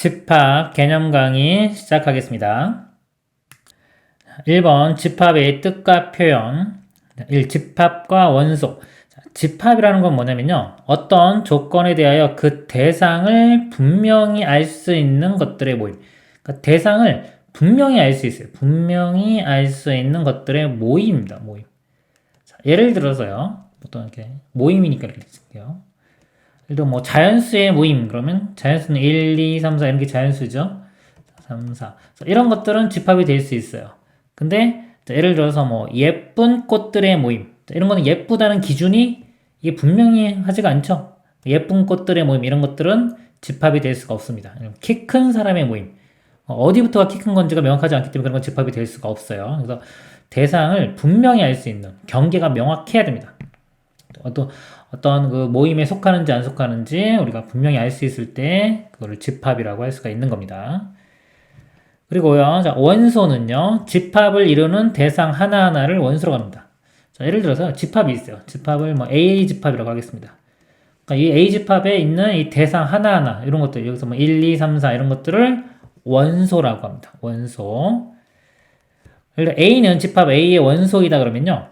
집합 개념 강의 시작하겠습니다. 1번 집합의 뜻과 표현. 1. 집합과 원소. 집합이라는 건 뭐냐면요, 어떤 조건에 대하여 그 대상을 분명히 알 수 있는 것들의 모임. 그러니까 대상을 분명히 알 수 있어요. 분명히 알 수 있는 것들의 모임입니다. 모임. 자, 예를 들어서요, 어떤 이렇게 모임이니까 이렇게 쓸게요. 예를 들어 뭐 자연수의 모임, 그러면 자연수는 1, 2, 3, 4 이런 게 자연수죠. 3, 4. 이런 것들은 집합이 될 수 있어요. 근데 예를 들어서 뭐 예쁜 꽃들의 모임, 이런 거는 예쁘다는 기준이 이게 분명히 하지가 않죠. 예쁜 꽃들의 모임, 이런 것들은 집합이 될 수가 없습니다. 키 큰 사람의 모임, 어디부터가 키 큰 건지가 명확하지 않기 때문에 그런 건 집합이 될 수가 없어요. 그래서 대상을 분명히 알 수 있는 경계가 명확해야 됩니다. 어떤 그 모임에 속하는지 안 속하는지 우리가 분명히 알 수 있을 때 그거를 집합이라고 할 수가 있는 겁니다. 그리고요, 자, 원소는요, 집합을 이루는 대상 하나하나를 원소라고 합니다. 자, 예를 들어서 집합이 있어요. 집합을 뭐 AA 집합이라고 하겠습니다. 그러니까 이 A 집합에 있는 이 대상 하나하나, 이런 것들, 여기서 뭐 1, 2, 3, 4 이런 것들을 원소라고 합니다. 원소. 예를 들어 A는 집합 A의 원소이다 그러면요,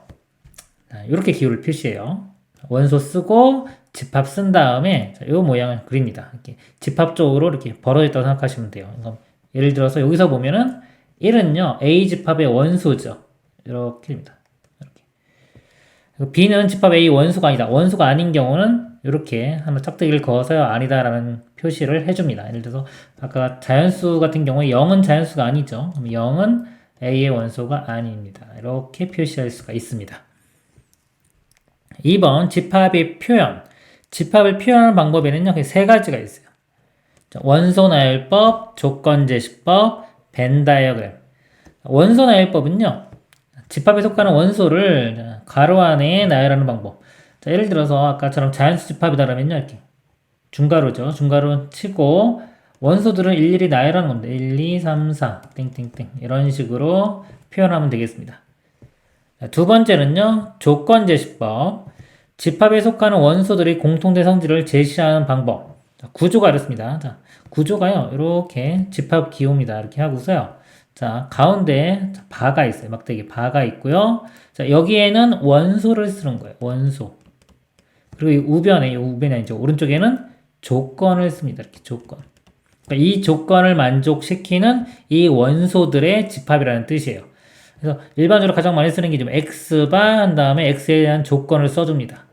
이렇게 기호를 표시해요. 원소 쓰고 집합 쓴 다음에 이 모양을 그립니다. 이렇게 집합 쪽으로 이렇게 벌어졌다고 생각하시면 돼요. 예를 들어서 여기서 보면은 1은요, A 집합의 원소죠. 이렇게입니다. 이렇게. B는 집합 A 원소가 아니다. 원소가 아닌 경우는 이렇게 하나 짝대기를 그어서 아니다라는 표시를 해줍니다. 예를 들어서 아까 자연수 같은 경우에 0은 자연수가 아니죠. 0은 A의 원소가 아닙니다. 이렇게 표시할 수가 있습니다. 2번 집합의 표현. 집합을 표현하는 방법에는요, 세 가지가 있어요. 원소 나열법, 조건 제시법, 벤 다이어그램. 원소 나열법은요, 집합에 속하는 원소를 가로 안에 나열하는 방법. 자, 예를 들어서 아까처럼 자연수 집합이다 그러면요, 이렇게 중가로죠. 중가로 치고 원소들을 일일이 나열하는 겁니다. 1, 2, 3, 4 땡땡땡 이런 식으로 표현하면 되겠습니다. 자, 두 번째는요, 조건 제시법. 집합에 속하는 원소들의 공통된 성질을 제시하는 방법. 자, 구조가 이렇습니다. 자, 구조가요, 이렇게 집합 기호입니다. 이렇게 하고서요. 자, 가운데 바가 있어요. 막대기 바가 있고요. 자, 여기에는 원소를 쓰는 거예요. 원소. 그리고 이 우변이 아니죠. 오른쪽에는 조건을 씁니다. 이렇게 조건. 그러니까 이 조건을 만족시키는 이 원소들의 집합이라는 뜻이에요. 그래서 일반적으로 가장 많이 쓰는 게 좀 x바 한 다음에 x에 대한 조건을 써줍니다.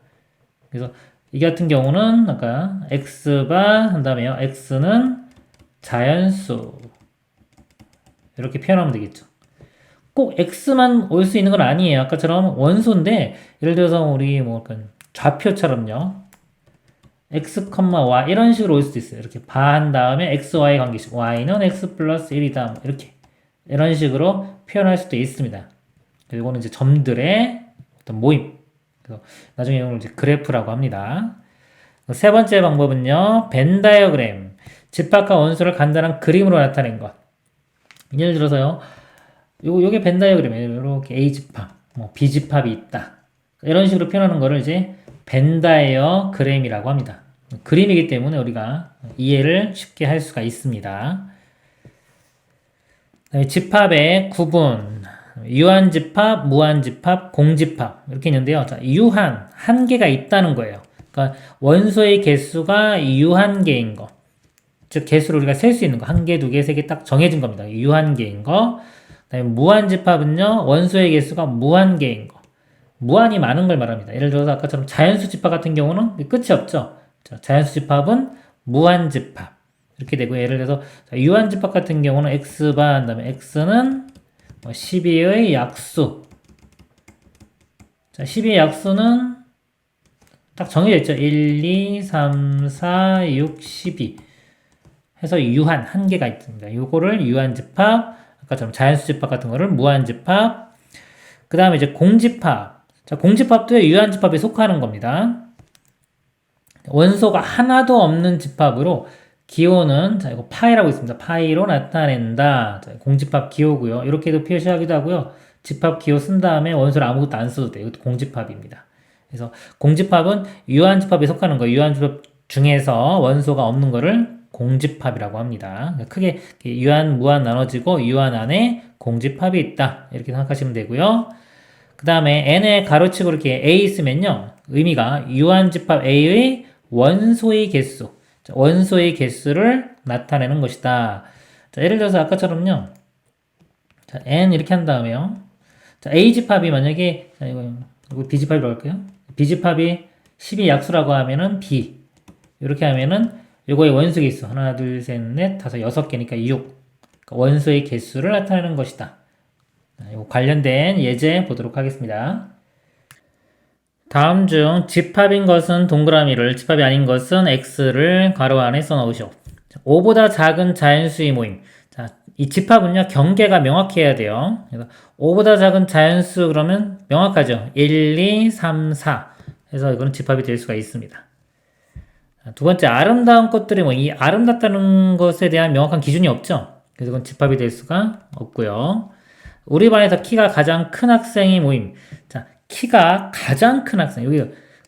그래서 이 같은 경우는 아까 x바 한 다음에요, x는 자연수 이렇게 표현하면 되겠죠. 꼭 x만 올 수 있는 건 아니에요. 아까처럼 원소인데 예를 들어서 우리 뭐 좌표처럼요, x, y 이런 식으로 올 수도 있어요. 이렇게 바 한 다음에 x, y 관계식, y는 x 플러스 1이다 이렇게 이런 식으로 표현할 수도 있습니다. 그리고는 이제 점들의 어떤 모임. 그래서 나중에 이걸 이제 그래프라고 합니다. 세 번째 방법은요, 벤 다이어그램. 집합과 원소를 간단한 그림으로 나타낸 것. 예를 들어서요, 요게 벤 다이어그램이에요. 이렇게 A 집합, 뭐 B 집합이 있다. 이런 식으로 표현하는 거를 이제 벤 다이어그램이라고 합니다. 그림이기 때문에 우리가 이해를 쉽게 할 수가 있습니다. 집합의 구분, 유한집합, 무한집합, 공집합 이렇게 있는데요. 자, 유한, 한계가 있다는 거예요. 그러니까 원소의 개수가 유한계인 거, 즉 개수를 우리가 셀 수 있는 거, 한 개, 두 개, 세 개 딱 정해진 겁니다. 유한계인 거. 그다음에 무한집합은요, 원소의 개수가 무한계인 거, 무한히 많은 걸 말합니다. 예를 들어서 아까처럼 자연수 집합 같은 경우는 끝이 없죠. 자, 자연수 집합은 무한집합 이렇게 되고, 예를 들어서 유한집합 같은 경우는 x바 한 다음에 x는 12의 약수. 자, 12의 약수는 딱 정해져 있죠. 1, 2, 3, 4, 6, 12 해서 유한, 한계가 있습니다. 요거를 유한집합, 아까처럼 자연수집합 같은 거를 무한집합. 그 다음에 이제 공집합. 자, 공집합도 유한집합에 속하는 겁니다. 원소가 하나도 없는 집합으로 기호는, 자, 이거 파이라고 있습니다. 파이로 나타낸다. 자, 공집합 기호고요. 이렇게도 표시하기도 하고요. 집합 기호 쓴 다음에 원소를 아무것도 안 써도 돼요. 이것도 공집합입니다. 그래서 공집합은 유한집합에 속하는 거예요. 유한집합 중에서 원소가 없는 거를 공집합이라고 합니다. 크게 유한, 무한 나눠지고 유한 안에 공집합이 있다. 이렇게 생각하시면 되고요. 그 다음에 n의 가로치고 이렇게 a 있으면요. 의미가 유한집합 a의 원소의 개수, 원소의 개수를 나타내는 것이다. 자, 예를 들어서 아까처럼요. 자, n 이렇게 한 다음에요. 자, a집합이 만약에, 자, 이거 b집합이라고 할까요? b집합이 10이 약수라고 하면은 b. 이렇게 하면은 요거의 원소 개수 하나, 둘, 셋, 넷, 다섯, 여섯 개니까 6. 그러니까 원소의 개수를 나타내는 것이다. 요 관련된 예제 보도록 하겠습니다. 다음 중 집합인 것은 동그라미를, 집합이 아닌 것은 x를 괄호 안에 써넣으시오. 5보다 작은 자연수의 모임. 자, 이 집합은요, 경계가 명확해야 돼요. 그래서 5보다 작은 자연수 그러면 명확하죠. 1, 2, 3, 4. 해서 이거는 집합이 될 수가 있습니다. 두 번째, 아름다운 꽃들이 이 아름답다는 것에 대한 명확한 기준이 없죠. 그래서 이건 집합이 될 수가 없고요. 우리 반에서 키가 가장 큰 학생이 모임. 자, 키가 가장 큰 학생. 여기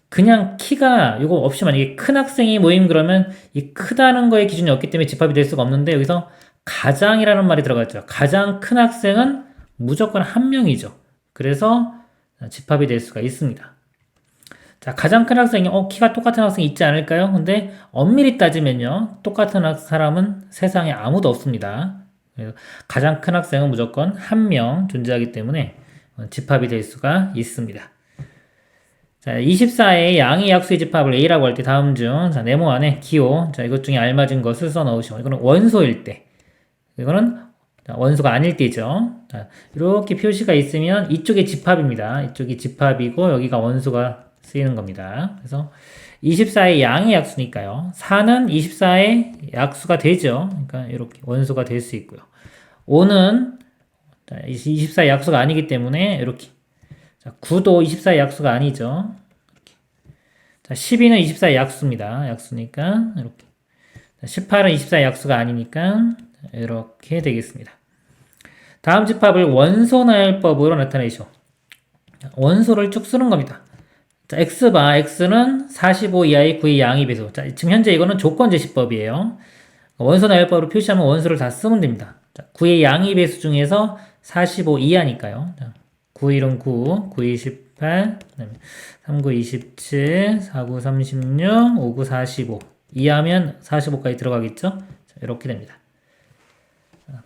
그냥 키가 이거 없이 만약에 큰 학생이 모임 그러면 이 크다는 거에 기준이 없기 때문에 집합이 될 수가 없는데 여기서 가장이라는 말이 들어갔죠. 가장 큰 학생은 무조건 한 명이죠. 그래서 집합이 될 수가 있습니다. 자, 가장 큰 학생이 키가 똑같은 학생이 있지 않을까요? 근데 엄밀히 따지면요. 똑같은 사람은 세상에 아무도 없습니다. 그래서 가장 큰 학생은 무조건 한 명 존재하기 때문에 집합이 될 수가 있습니다. 자, 24의 양의 약수의 집합을 A라고 할 때 다음 중, 자, 네모 안에 기호, 자, 이것 중에 알맞은 것을 써 넣으시오. 이거는 원소일 때. 이거는 원소가 아닐 때죠. 자, 이렇게 표시가 있으면 이쪽이 집합입니다. 이쪽이 집합이고 여기가 원소가 쓰이는 겁니다. 그래서 24의 양의 약수니까요. 4는 24의 약수가 되죠. 그러니까 이렇게 원소가 될 수 있고요. 5는 24의 약수가 아니기 때문에 이렇게. 자, 9도 24의 약수가 아니죠. 이렇게. 자, 12는 24의 약수입니다. 약수니까 이렇게. 자, 18은 24의 약수가 아니니까 이렇게 되겠습니다. 다음 집합을 원소나열법으로 나타내시오. 원소를 쭉 쓰는 겁니다. 자, x바, x는 45 이하의 9의 양의 배수. 자, 지금 현재 이거는 조건제시법이에요. 원소나열법으로 표시하면 원소를 다 쓰면 됩니다. 자, 9의 양의 배수 중에서 45 이하니까요. 자, 9, 1은 9, 9, 2, 18, 3, 9, 27, 4, 9, 36, 5, 9, 45. 이하면 45까지 들어가겠죠? 자, 이렇게 됩니다.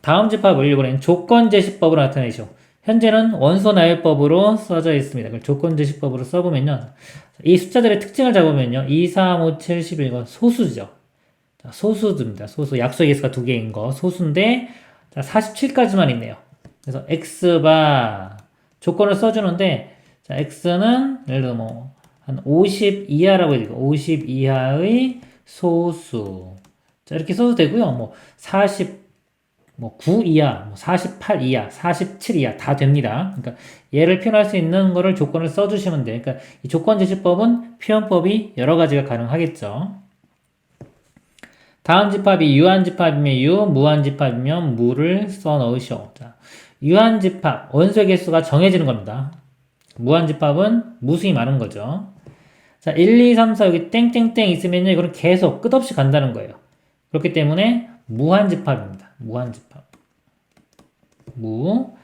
다음 집합을 이번엔 조건제시법으로 나타내시오. 현재는 원소나열법으로 써져 있습니다. 조건제시법으로 써보면요. 이 숫자들의 특징을 잡으면요. 2, 3, 5, 7, 11, 이건 소수죠. 자, 소수입니다. 소수. 약수의 개수가 2개인 거. 소수인데, 자, 47까지만 있네요. 그래서 x바, 조건을 써주는데, 자, x는, 예를 들어 한 50 이하라고 해야 되고, 50 이하의 소수. 자, 이렇게 써도 되고요. 9 이하, 48 이하, 47 이하 다 됩니다. 그러니까 얘를 표현할 수 있는 거를 조건을 써주시면 돼요. 그러니까 이 조건제시법은 표현법이 여러 가지가 가능하겠죠. 다음 집합이 유한집합이면 유, 무한집합이면 무를 써 넣으시오. 자, 유한집합, 원소의 개수가 정해지는 겁니다. 무한집합은 무수히 많은 거죠. 자, 1, 2, 3, 4 여기 땡땡땡 있으면요. 이거는 계속 끝없이 간다는 거예요. 그렇기 때문에 무한집합입니다. 무한집합. 무.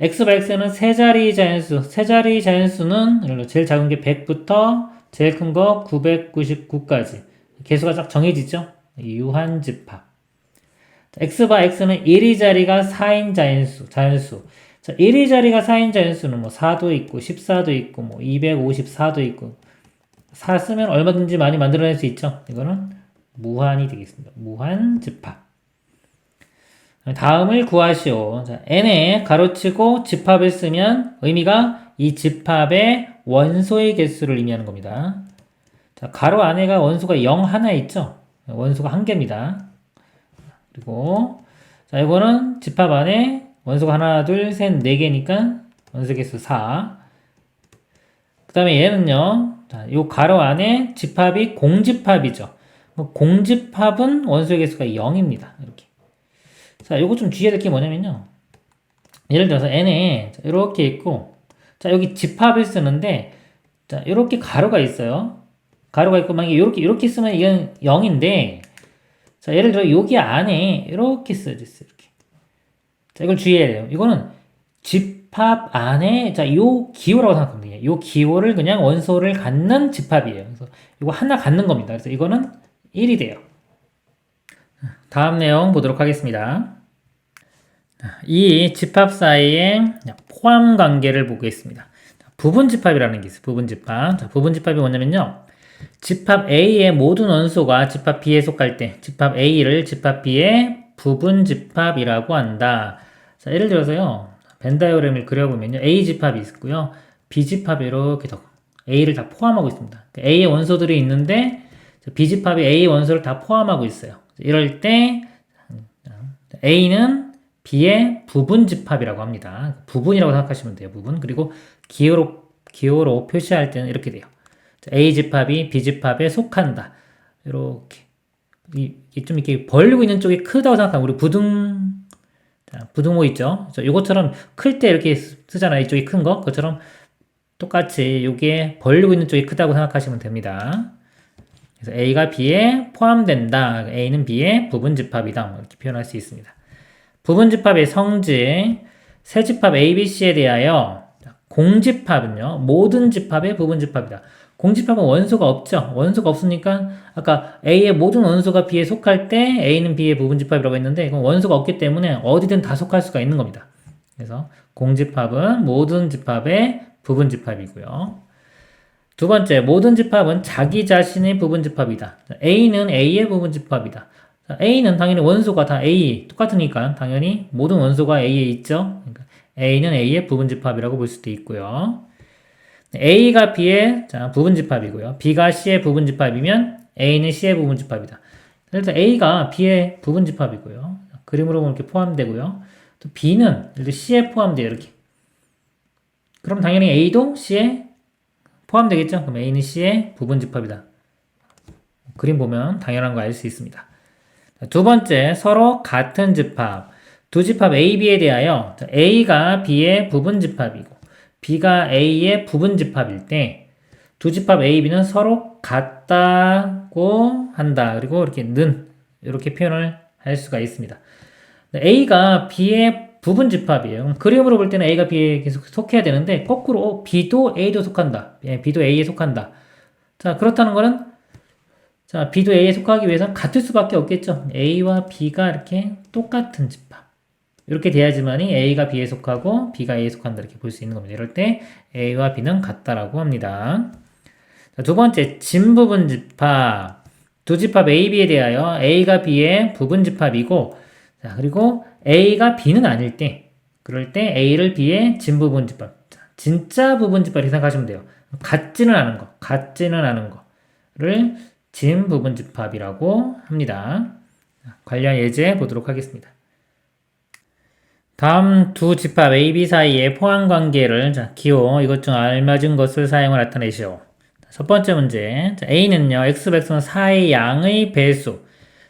x바 x는 세 자리 자연수. 세 자리 자연수는 제일 작은 게 100부터 제일 큰 거 999까지. 개수가 딱 정해지죠? 유한집합. x바 x는 1위 자리가 4인 자연수. 자, 1위 자리가 4인 자연수는 4도 있고 14도 있고 254도 있고 4 쓰면 얼마든지 많이 만들어낼 수 있죠. 이거는 무한이 되겠습니다. 무한집합. 다음을 구하시오. 자, n에 가로치고 집합을 쓰면 의미가 이 집합의 원소의 개수를 의미하는 겁니다. 자, 가로 안에가 원소가 0 하나 있죠? 원소가 한 개입니다. 그리고 자, 이거는 집합 안에 원소가 하나, 둘, 셋, 네 개니까 원소 개수 4. 그 다음에 얘는요. 자, 요 가로 안에 집합이 공집합이죠. 공집합은 원소의 개수가 0입니다. 이렇게. 자, 요거 좀 주의해야 될 게 뭐냐면요. 예를 들어서 n에 이렇게 있고, 자, 여기 집합을 쓰는데, 자, 이렇게 가로가 있어요. 가로가 있고, 만약에 이렇게 쓰면 이건 0인데, 자, 예를 들어 여기 안에 이렇게 써져 있어요. 이렇게. 자, 이걸 주의해야 돼요. 이거는 집합 안에 자, 요 기호라고 생각하면 돼요. 요 기호를 그냥 원소를 갖는 집합이에요. 그래서 이거 하나 갖는 겁니다. 그래서 이거는 1이 돼요. 다음 내용 보도록 하겠습니다. 이 집합 사이의 포함 관계를 보겠습니다. 부분 집합이라는 게 있어요. 부분 집합. 자, 부분 집합이 뭐냐면요. 집합 A의 모든 원소가 집합 B에 속할 때 집합 A를 집합 B의 부분 집합이라고 한다. 자, 예를 들어서요. 벤 다이어그램을 그려보면요. A 집합이 있고요. B 집합이 이렇게 A를 다 포함하고 있습니다. A의 원소들이 있는데 B 집합이 A의 원소를 다 포함하고 있어요. 이럴 때 A는 B의 부분 집합이라고 합니다. 부분이라고 생각하시면 돼요. 부분. 그리고 기호로 표시할 때는 이렇게 돼요. A 집합이 B 집합에 속한다. 이렇게. 좀 이렇게 벌리고 있는 쪽이 크다고 생각하면 우리 부등호 있죠? 이것처럼 클 때 이렇게 쓰잖아요. 이쪽이 큰 거. 그것처럼 똑같이 이게 벌리고 있는 쪽이 크다고 생각하시면 됩니다. 그래서 A가 B에 포함된다. A는 B의 부분 집합이다. 이렇게 표현할 수 있습니다. 부분 집합의 성질, 세 집합 A, B, C에 대하여 공집합은요. 모든 집합의 부분 집합이다. 공집합은 원소가 없죠. 원소가 없으니까 아까 A의 모든 원소가 B에 속할 때 A는 B의 부분 집합이라고 했는데 이건 원소가 없기 때문에 어디든 다 속할 수가 있는 겁니다. 그래서 공집합은 모든 집합의 부분 집합이고요. 두 번째, 모든 집합은 자기 자신의 부분 집합이다. A는 A의 부분 집합이다. A는 당연히 원소가 다 A 똑같으니까 당연히 모든 원소가 A에 있죠. 그러니까 A는 A의 부분 집합이라고 볼 수도 있고요. A가 B의 부분 집합이고요. B가 C의 부분 집합이면 A는 C의 부분 집합이다. 그래서 A가 B의 부분 집합이고요. 그림으로 보면 이렇게 포함되고요. 또 B는 C에 포함돼요. 이렇게. 그럼 당연히 A도 C에 포함되겠죠. 그럼 A는 C의 부분 집합이다. 그림 보면 당연한 거 알 수 있습니다. 두 번째, 서로 같은 집합. 두 집합 A, B에 대하여 A가 B의 부분 집합이고 B가 A의 부분 집합일 때 두 집합 A, B는 서로 같다고 한다. 그리고 이렇게 표현을 할 수가 있습니다. A가 B의 부분 집합이에요. 그림으로 볼 때는 A가 B에 계속 속해야 되는데 거꾸로 B도 A도 속한다. B도 A에 속한다. 자, 그렇다는 거는 자, B도 A에 속하기 위해서는 같을 수밖에 없겠죠. A와 B가 이렇게 똑같은 집합. 이렇게 돼야지만이 A가 B에 속하고 B가 A에 속한다. 이렇게 볼 수 있는 겁니다. 이럴 때 A와 B는 같다라고 합니다. 자, 두 번째, 진부분 집합. 두 집합 A, B에 대하여 A가 B의 부분 집합이고, 자, 그리고 A가 B는 아닐 때, 그럴 때 A를 B의 진부분 집합. 자, 진짜 부분 집합이라고 생각하시면 돼요. 같지는 않은 거를 진부분 집합이라고 합니다. 관련 예제 보도록 하겠습니다. 다음 두 집합 A, B 사이의 포함 관계를 기호 이것 중 알맞은 것을 사용해 나타내시오. 첫 번째 문제. A는요, X 백수는 4의 양의 배수.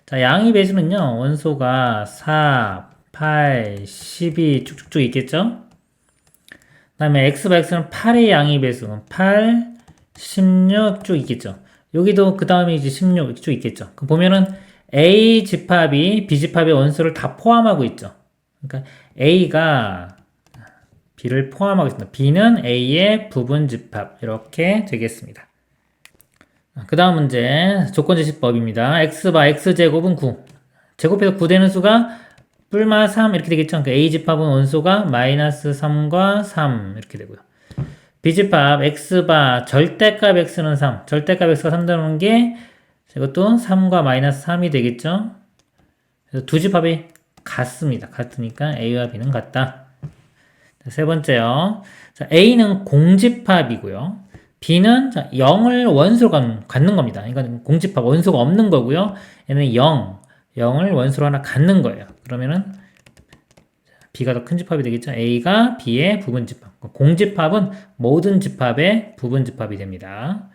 자, 양의 배수는요, 원소가 4, 8, 12 쭉쭉쭉 있겠죠? 그 다음에 X 백수는 8의 양의 배수. 8, 16 쭉 있겠죠? 여기도 그 다음에 이제 16 쭉 있겠죠? 그럼 보면은 A 집합이 B 집합의 원소를 다 포함하고 있죠? 그러니까 A가 B를 포함하고 있습니다. B는 A의 부분 집합. 이렇게 되겠습니다. 그 다음 문제 조건제시법입니다. x바 x제곱은 9. 제곱해서 9 되는 수가 뿔마 3 이렇게 되겠죠. 그러니까 A집합은 원소가 마이너스 3과 3 이렇게 되고요. B집합 x바 절대값 x는 3. 절대값 x가 3 되는 게 이것도 3과 마이너스 3이 되겠죠. 그래서 두 집합이 같습니다. 같으니까 A와 B는 같다. 세 번째요. 자, A는 공집합이고요. B는 0을 원소로 갖는 겁니다. 이건 공집합 원소가 없는 거고요. 얘는 0을 원소로 하나 갖는 거예요. 그러면은 B가 더 큰 집합이 되겠죠. A가 B의 부분 집합. 공집합은 모든 집합의 부분 집합이 됩니다.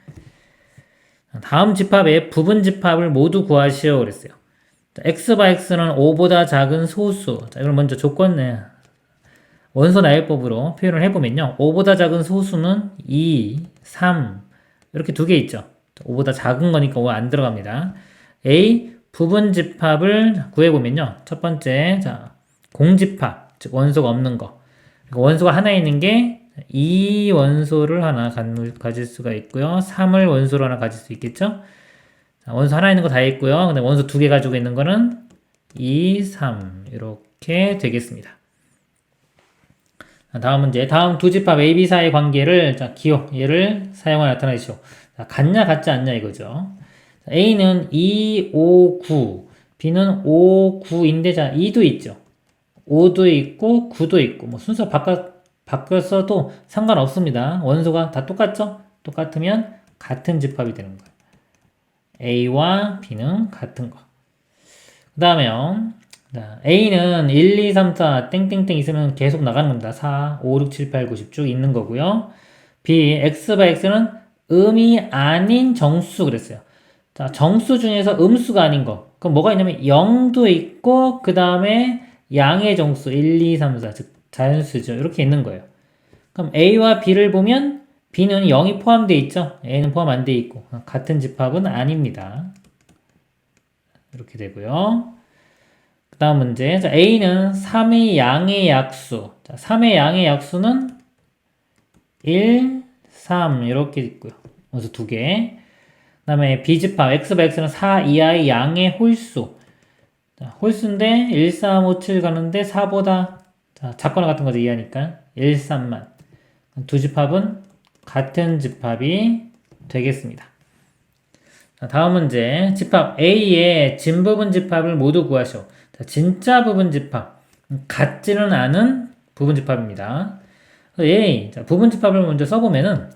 다음 집합의 부분 집합을 모두 구하시오 그랬어요. x바 x는 5보다 작은 소수. 자, 이걸 먼저 원소 나열법으로 표현을 해보면요. 5보다 작은 소수는 2, 3 이렇게 두 개 있죠. 5보다 작은 거니까 5 안 들어갑니다. A 부분 집합을 구해보면요. 첫 번째, 자, 공집합, 즉 원소가 없는 거. 원소가 하나 있는 게 2 원소를 하나 가질 수가 있고요. 3을 원소로 하나 가질 수 있겠죠? 자, 원소 하나 있는 거 다 있고요. 근데 원소 2개 가지고 있는 거는 2, 3 이렇게 되겠습니다. 자, 다음 문제. 다음 두 집합 A, B 사이의 관계를 자, 기호 얘를 사용하여 나타내시오. 자, 같냐 같지 않냐 이거죠. 자, A는 2, 5, 9 B는 5, 9인데 자 2도 있죠. 5도 있고 9도 있고 뭐 순서 바뀌었어도 상관없습니다. 원소가 다 똑같죠? 똑같으면 같은 집합이 되는 거예요. A와 B는 같은 거. 그 다음에요. 자, A는 1, 2, 3, 4 땡땡땡 있으면 계속 나가는 겁니다. 4, 5, 6, 7, 8, 9, 10 쭉 있는 거고요. B, X바 X는 음이 아닌 정수 그랬어요. 자, 정수 중에서 음수가 아닌 거. 그럼 뭐가 있냐면 0도 있고 그 다음에 양의 정수 1, 2, 3, 4 즉 자연수죠. 이렇게 있는 거예요. 그럼 A와 B를 보면 B는 0이 포함되어 있죠. A는 포함 안 되어 있고 같은 집합은 아닙니다. 이렇게 되고요. 그 다음 문제. 자, A는 3의 양의 약수. 자, 3의 양의 약수는 1, 3 이렇게 있고요. 원소 2개. 그 다음에 B집합 X바 X는 4 이하의 양의 홀수. 자, 홀수인데 1, 3, 5, 7 가는데 4보다 자, 작거나 같은 거죠. 이하니까 1, 3만. 두 집합은 같은 집합이 되겠습니다. 자, 다음 문제. 집합 A의 진부분 집합을 모두 구하시오. 자, 진짜 부분 집합. 같지는 않은 부분 집합입니다. A. 자, 부분 집합을 먼저 써보면은,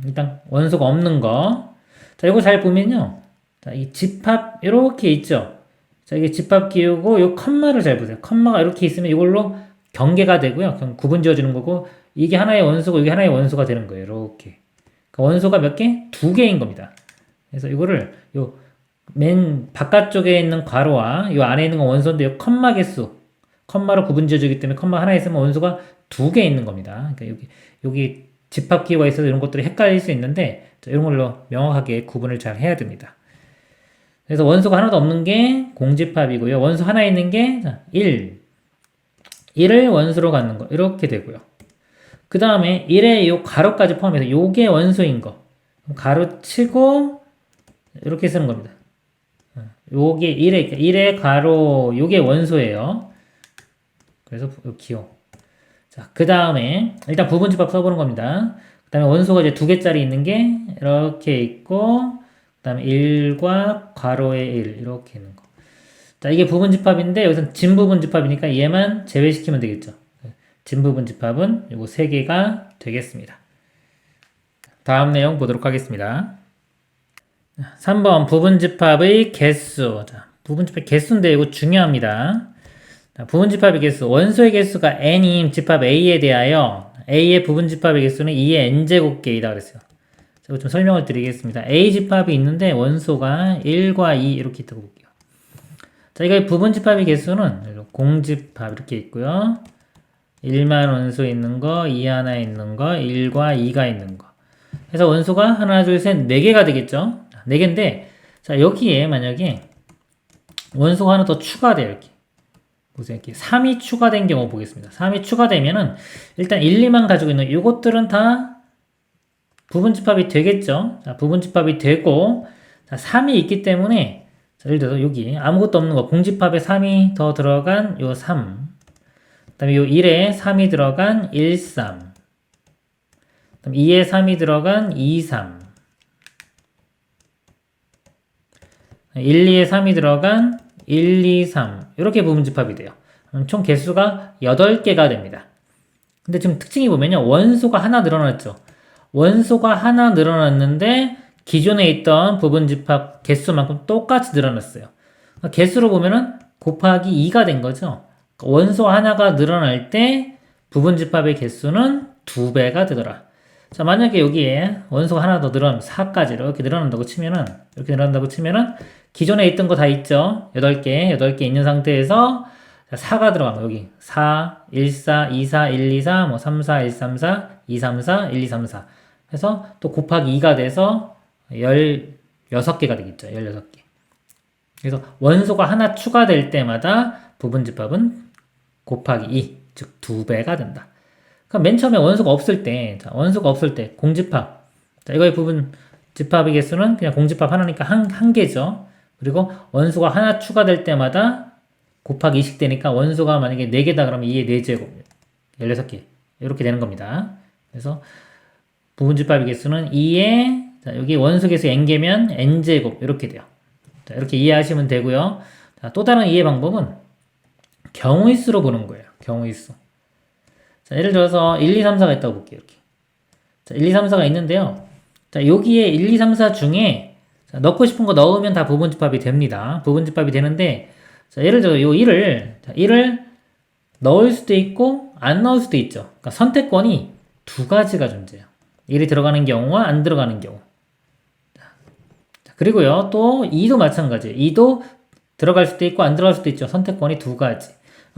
일단 원소가 없는 거. 자, 이거 잘 보면요. 자, 이 집합, 이렇게 있죠. 자, 이게 집합 기호고, 요 컴마를 잘 보세요. 컴마가 이렇게 있으면 이걸로 경계가 되고요. 그럼 구분 지어주는 거고, 이게 하나의 원소고, 이게 하나의 원소가 되는 거예요. 이렇게. 그러니까 원소가 몇 개? 2개인 겁니다. 그래서 이거를 요 맨 바깥쪽에 있는 괄호와 요 안에 있는 건 원소인데 요 컴마 개수 컴마로 구분 지어주기 때문에 컴마 하나 있으면 원소가 2개 있는 겁니다. 그러니까 여기 집합 기호가 있어서 이런 것들이 헷갈릴 수 있는데 이런 걸로 명확하게 구분을 잘 해야 됩니다. 그래서 원소가 하나도 없는 게 공집합이고요. 원소 하나 있는 게 1. 1을 원소로 갖는 거 이렇게 되고요. 그 다음에 1의 요 가로까지 포함해서 요게 원소인 거 가로 치고 이렇게 쓰는 겁니다. 요게 1의 가로 요게 원소예요. 그래서 기호. 자, 그 다음에 일단 부분집합 써보는 겁니다. 그 다음에 원소가 이제 2개짜리 있는 게 이렇게 있고 그 다음에 1과 괄호에 1 이렇게 있는 거. 자, 이게 부분집합인데 여기서 진부분집합이니까 얘만 제외시키면 되겠죠. 진부분집합은 요거 3개가 되겠습니다. 다음 내용 보도록 하겠습니다. 3번 부분집합의 개수. 자, 부분집합 개수인데 이거 중요합니다. 자, 부분집합의 개수. 원소의 개수가 n인 집합 A에 대하여 A의 부분집합의 개수는 2의 n제곱계이다 그랬어요. 자, 이거 좀 설명을 드리겠습니다. A 집합이 있는데 원소가 1과 2 이렇게 있다고 볼게요. 자, 이거 부분집합의 개수는 공집합 이렇게 있고요. 1만 원소 있는 거, 2 하나 있는 거, 1과 2가 있는 거. 그래서 원소가 하나, 둘, 셋, 4개가 되겠죠? 4개인데, 자, 여기에 만약에 원소가 하나 더 추가돼요, 이렇게. 보세요, 이렇게 3이 추가된 경우 보겠습니다. 3이 추가되면은, 일단 1, 2만 가지고 있는 요것들은 다 부분집합이 되겠죠? 자, 부분집합이 되고, 자, 3이 있기 때문에, 자, 예를 들어서 여기 아무것도 없는 거, 공집합에 3이 더 들어간 요 3. 그 다음에 요 1에 3이 들어간 1, 3. 그 다음에 2에 3이 들어간 2, 3. 1, 2에 3이 들어간 1, 2, 3 이렇게 부분집합이 돼요. 총 개수가 8개가 됩니다. 근데 지금 특징이 보면요. 원소가 하나 늘어났죠. 원소가 하나 늘어났는데 기존에 있던 부분집합 개수만큼 똑같이 늘어났어요. 개수로 보면은 곱하기 2가 된 거죠. 원소 하나가 늘어날 때 부분집합의 개수는 2배가 되더라. 자, 만약에 여기에 원소가 하나 더 늘어나면 4까지 이렇게 늘어난다고 치면은, 기존에 있던 거 다 있죠? 8개 있는 상태에서 4가 들어가면 여기 4, 1, 4, 2, 4, 1, 2, 4, 뭐 3, 4, 1, 3, 4, 2, 3, 4, 1, 2, 3, 4 해서 또 곱하기 2가 돼서 16개가 되겠죠. 16개. 그래서 원소가 하나 추가될 때마다 부분집합은 곱하기 2, 즉 2배가 된다. 그럼 맨 처음에 원소가 없을 때, 자, 원소가 없을 때 공집합. 자, 이거의 부분집합의 개수는 그냥 공집합 하나니까 한 개죠. 그리고 원소가 하나 추가될 때마다 곱하기 2씩 되니까 원소가 만약에 4개다 그러면 2의 4제곱, 16개. 이렇게 되는 겁니다. 그래서 부분집합의 개수는 2의, 자, 여기 원소 개수 n개면 n제곱, 이렇게 돼요. 자, 이렇게 이해하시면 되고요. 자, 또 다른 이해 방법은 경우의 수로 보는 거예요. 경우의 수. 자, 예를 들어서 1, 2, 3, 4가 있다고 볼게요. 이렇게. 자, 1, 2, 3, 4가 있는데요. 자, 여기에 1, 2, 3, 4 중에 자, 넣고 싶은 거 넣으면 다 부분집합이 됩니다. 부분집합이 되는데, 자, 예를 들어 요 1을 넣을 수도 있고 안 넣을 수도 있죠. 그러니까 선택권이 두 가지가 존재해요. 1이 들어가는 경우와 안 들어가는 경우. 자, 그리고요, 또 2도 마찬가지예요. 2도 들어갈 수도 있고 안 들어갈 수도 있죠. 선택권이 두 가지.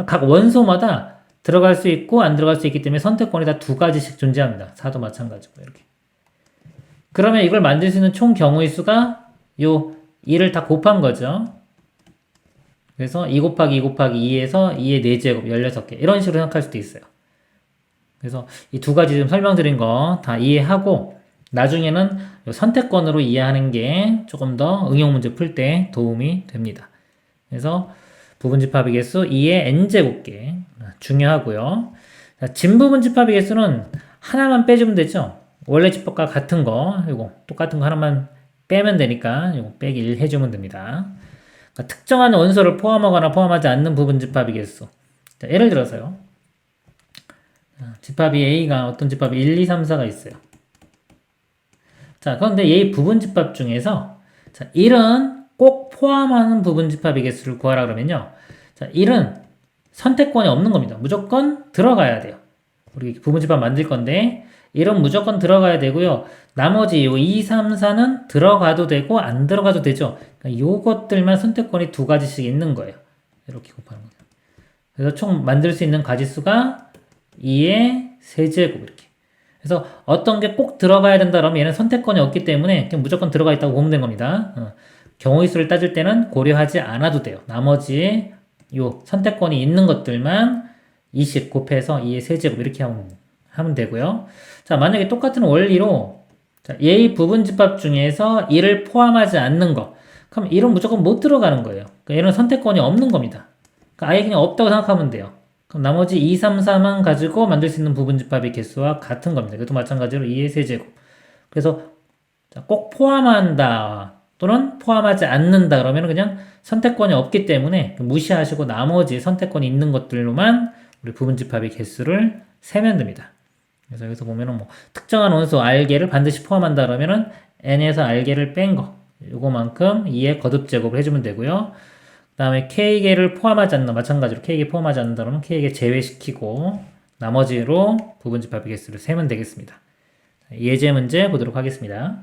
각 원소마다 들어갈 수 있고 안 들어갈 수 있기 때문에 선택권이 다 두 가지씩 존재합니다. 4도 마찬가지고 이렇게. 그러면 이걸 만들 수 있는 총 경우의 수가 요 2를 다 곱한 거죠. 그래서 2 곱하기 2 곱하기 2에서 2의 4제곱 16개 이런 식으로 생각할 수도 있어요. 그래서 이 두 가지 지금 설명드린 거 다 이해하고 나중에는 요 선택권으로 이해하는 게 조금 더 응용 문제 풀 때 도움이 됩니다. 그래서 부분집합의 개수 2의 n제곱개 중요하고요. 자, 진부분집합의 개수는 하나만 빼주면 되죠. 원래 집합과 같은 거, 이거 똑같은 거 하나만 빼면 되니까 이거 빼기 1 해주면 됩니다. 그러니까 특정한 원소를 포함하거나 포함하지 않는 부분집합의 개수. 자, 예를 들어서요. 집합이 A가 어떤 집합이 1, 2, 3, 4가 있어요. 자, 그런데 A 부분집합 중에서 자, 1은 꼭 포함하는 부분집합의 개수를 구하라 그러면요. 자, 1은 선택권이 없는 겁니다. 무조건 들어가야 돼요. 우리 부분집합 만들 건데 1은 무조건 들어가야 되고요. 나머지 요 2, 3, 4는 들어가도 되고 안 들어가도 되죠. 그러니까 요것들만 선택권이 두 가지씩 있는 거예요. 이렇게 곱하는 거예요. 그래서 총 만들 수 있는 가지수가 2의 세제곱 이렇게. 그래서 어떤 게 꼭 들어가야 된다 그러면 얘는 선택권이 없기 때문에 그냥 무조건 들어가 있다고 보면 되는 겁니다. 경우의 수를 따질 때는 고려하지 않아도 돼요. 나머지 요 선택권이 있는 것들만 20 곱해서 2의 세제곱 이렇게 하면 되고요. 자, 만약에 똑같은 원리로 자, A 부분집합 중에서 1을 포함하지 않는 거 그럼 1은 무조건 못 들어가는 거예요. 그러니까 얘는 선택권이 없는 겁니다. 그러니까 아예 그냥 없다고 생각하면 돼요. 그럼 나머지 2, 3, 4만 가지고 만들 수 있는 부분집합의 개수와 같은 겁니다. 이것도 마찬가지로 2의 세제곱. 그래서 꼭 포함한다 또는 포함하지 않는다 그러면 그냥 선택권이 없기 때문에 무시하시고 나머지 선택권이 있는 것들로만 우리 부분집합의 개수를 세면 됩니다. 그래서 여기서 보면은 뭐 특정한 원소 R개를 반드시 포함한다 그러면은 N에서 R개를 뺀 거 요거만큼 2의 거듭제곱을 해주면 되고요. 그 다음에 K개를 포함하지 않는다. 마찬가지로 K개 포함하지 않는다 그러면 K개 제외시키고 나머지로 부분집합의 개수를 세면 되겠습니다. 예제 문제 보도록 하겠습니다.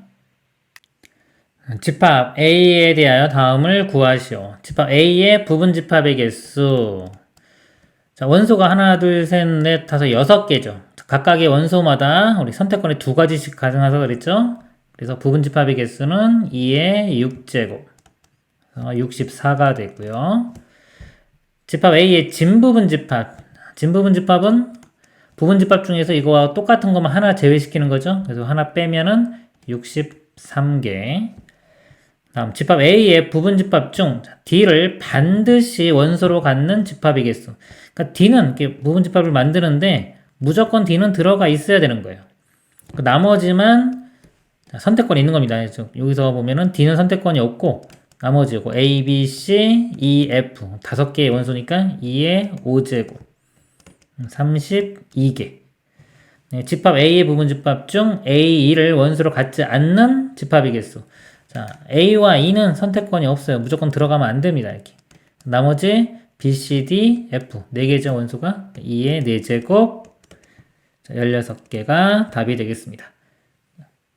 집합 A에 대하여 다음을 구하시오. 집합 A의 부분집합의 개수. 자, 원소가 하나, 둘, 셋, 넷, 다섯, 6개죠. 각각의 원소마다 우리 선택권이 두 가지씩 가능하서 그랬죠? 그래서 부분집합의 개수는 2의 6제곱. 64가 되고요. 집합 A의 진부분집합. 진부분집합은 부분집합 중에서 이거와 똑같은 것만 하나 제외시키는 거죠. 그래서 하나 빼면은 63개. 다음 집합 A의 부분집합 중 D를 반드시 원소로 갖는 집합의 개수. 그러니까 D는 이렇게 부분집합을 만드는데 무조건 D는 들어가 있어야 되는 거예요. 그 나머지만 선택권이 있는 겁니다. 여기서 보면은 D는 선택권이 없고 나머지 이거 A, B, C, E, F 5개의 원소니까 2의 5제곱 32개. 네, 집합 A의 부분집합 중 A, E를 원소로 갖지 않는 집합의 개수. 자, A와 E는 선택권이 없어요. 무조건 들어가면 안 됩니다. 이렇게. 나머지 B, C, D, F 4개죠 원소가 2의 4제곱 16개가 답이 되겠습니다.